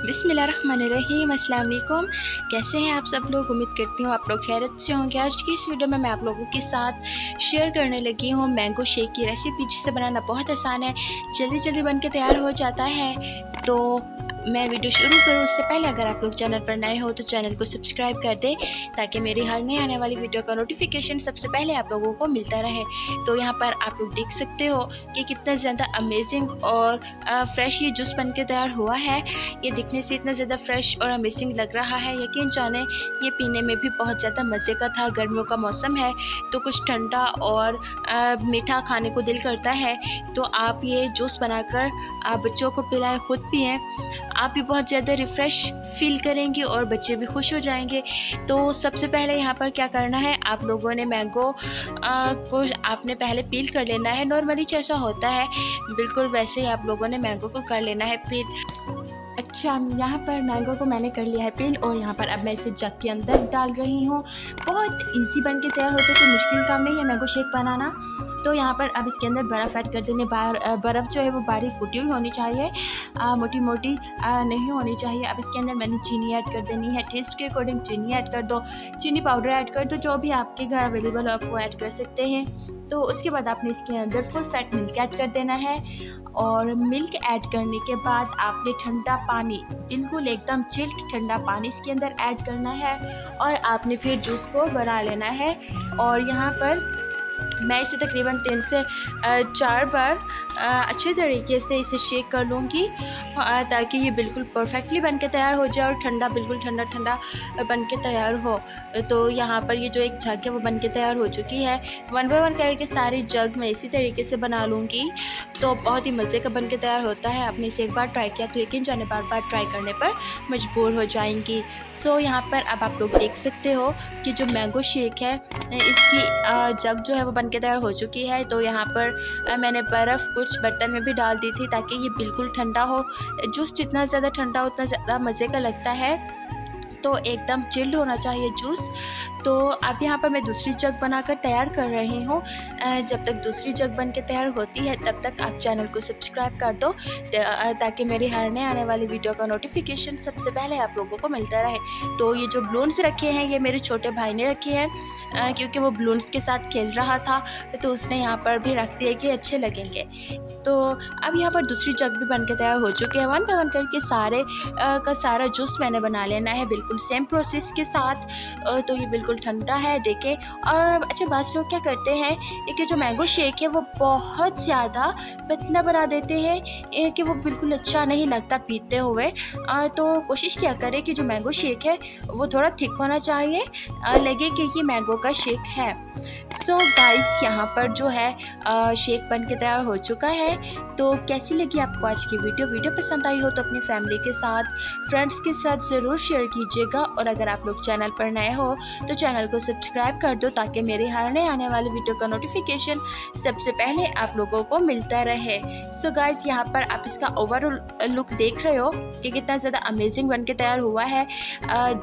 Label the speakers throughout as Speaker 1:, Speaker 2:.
Speaker 1: बिस्मिल्लाहिर्रहमानिर्रहीम, अस्सलाम वालेकुम। कैसे हैं आप सब लोग? उम्मीद करती हूँ आप लोग खैरियत से होंगे। आज की इस वीडियो में मैं आप लोगों के साथ शेयर करने लगी हूँ मैंगो शेक की रेसिपी, जिसे बनाना बहुत आसान है, जल्दी जल्दी बन के तैयार हो जाता है। तो मैं वीडियो शुरू करूँ उससे पहले अगर आप लोग चैनल पर नए हो तो चैनल को सब्सक्राइब कर दें, ताकि मेरी हर नई आने वाली वीडियो का नोटिफिकेशन सबसे पहले आप लोगों को मिलता रहे। तो यहाँ पर आप लोग देख सकते हो कि कितना ज़्यादा अमेजिंग और फ्रेश ये जूस बन के तैयार हुआ है। ये दिखने से इतना ज़्यादा फ्रेश और अमेजिंग लग रहा है, यकीन जाने ये पीने में भी बहुत ज़्यादा मज़े का था। गर्मियों का मौसम है तो कुछ ठंडा और मीठा खाने को दिल करता है, तो आप ये जूस बनाकर आप बच्चों को पिलाएं, खुद पिएं, आप भी बहुत ज़्यादा रिफ़्रेश फील करेंगे और बच्चे भी खुश हो जाएंगे। तो सबसे पहले यहाँ पर क्या करना है, आप लोगों ने मैंगो को आपने पहले पील कर लेना है। नॉर्मली जैसा होता है बिल्कुल वैसे ही आप लोगों ने मैंगो को कर लेना है पील। अच्छा, यहाँ पर मैंगो को मैंने कर लिया है पील और यहाँ पर अब मैं इसे जग के अंदर डाल रही हूँ। बहुत इजी बन के तैयार होता है, कोई मुश्किल काम नहीं है मैंगो शेक बनाना। तो यहाँ पर अब इसके अंदर बर्फ़ ऐड कर देने। बर्फ़ जो है वो बारीक कुटी हुई होनी चाहिए, मोटी मोटी नहीं होनी चाहिए। अब इसके अंदर मैंने चीनी ऐड कर देनी है, टेस्ट के अकॉर्डिंग चीनी ऐड कर दो, चीनी पाउडर ऐड कर दो, जो भी आपके घर अवेलेबल हो आप वो ऐड कर सकते हैं। तो उसके बाद आपने इसके अंदर फुल फैट मिल्क ऐड कर देना है और मिल्क ऐड करने के बाद आपने ठंडा पानी, बिल्कुल एकदम चिल्ड ठंडा पानी इसके अंदर ऐड करना है और आपने फिर जूस को बना लेना है। और यहाँ पर मैं इसे तकरीबन 3 से 4 बार अच्छे तरीके से इसे शेक कर लूँगी, ताकि ये बिल्कुल परफेक्टली बन के तैयार हो जाए और ठंडा, बिल्कुल ठंडा ठंडा बन के तैयार हो। तो यहाँ पर ये जो एक जग है वो बन के तैयार हो चुकी है। 1 बाय 1 करके सारी जग मैं इसी तरीके से बना लूँगी, तो बहुत ही मज़े का बन के तैयार होता है। आपने इसे एक बार ट्राई किया तो यकीन जाने बार बार ट्राई करने पर मजबूर हो जाएंगी। सो यहाँ पर अब आप लोग देख सकते हो कि जो मैंगो शेक है इसकी जग जो है वो बन के तैयार हो चुकी है। तो यहाँ पर मैंने बर्फ़ कुछ बर्तन में भी डाल दी थी ताकि ये बिल्कुल ठंडा हो। जूस जितना ज़्यादा ठंडा उतना ज़्यादा मज़े का लगता है, तो एकदम चिल्ड होना चाहिए जूस। तो अब यहाँ पर मैं दूसरी जग बनाकर तैयार कर रही हूँ। जब तक दूसरी जग बन के तैयार होती है तब तक आप चैनल को सब्सक्राइब कर दो, ताकि मेरी हर नए आने वाली वीडियो का नोटिफिकेशन सबसे पहले आप लोगों को मिलता रहे। तो ये जो बलून्स रखे हैं ये मेरे छोटे भाई ने रखे हैं, क्योंकि वो बलून्स के साथ खेल रहा था तो उसने यहाँ पर भी रख दिया कि अच्छे लगेंगे। तो अब यहाँ पर दूसरी जग भी बन के तैयार हो चुकी है। 1 बाय 1 करके सारे का सारा जूस मैंने बना लेना है, बिल्कुल सेम प्रोसेस के साथ। तो ये बिल्कुल ठंडा है देखें। और अच्छा, बात लोग क्या करते हैं कि जो मैंगो शेक है वो बहुत ज़्यादा पतला बना देते हैं कि वो बिल्कुल अच्छा नहीं लगता पीते हुए। तो कोशिश क्या करें कि जो मैंगो शेक है वो थोड़ा थिक होना चाहिए, लगे कि ये मैंगो का शेक है। सो गाइस, यहाँ पर जो है शेक बन के तैयार हो चुका है। तो कैसी लगी आपको आज की वीडियो पसंद आई हो तो अपनी फैमिली के साथ, फ्रेंड्स के साथ ज़रूर शेयर कीजिएगा। और अगर आप लोग चैनल पर नए हो तो चैनल को सब्सक्राइब कर दो, ताकि मेरे हर नए आने वाले वीडियो का नोटिफिकेशन सबसे पहले आप लोगों को मिलता रहे। सो गाइस, यहाँ पर आप इसका ओवरऑल लुक देख रहे हो कि कितना ज़्यादा अमेजिंग बन के तैयार हुआ है।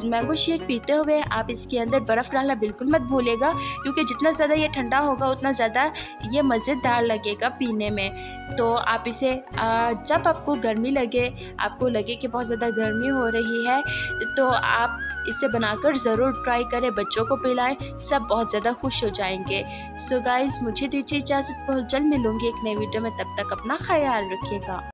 Speaker 1: मैंगो शेक पीते हुए आप इसके अंदर बर्फ़ डालना बिल्कुल मत भूलेगा, क्योंकि जितना ज़्यादा ये ठंडा होगा उतना ज़्यादा ये मज़ेदार लगेगा पीने में। तो आप इसे जब आपको गर्मी लगे, आपको लगे कि बहुत ज़्यादा गर्मी हो रही है, तो आप इसे बनाकर ज़रूर ट्राई करें, बच्चों को पिलाएं, सब बहुत ज़्यादा खुश हो जाएंगे। सो गाइस, मुझे दीजिए इजाज़त, बहुत जल्द मिलूँगी एक नई वीडियो में, तब तक अपना ख्याल रखिएगा।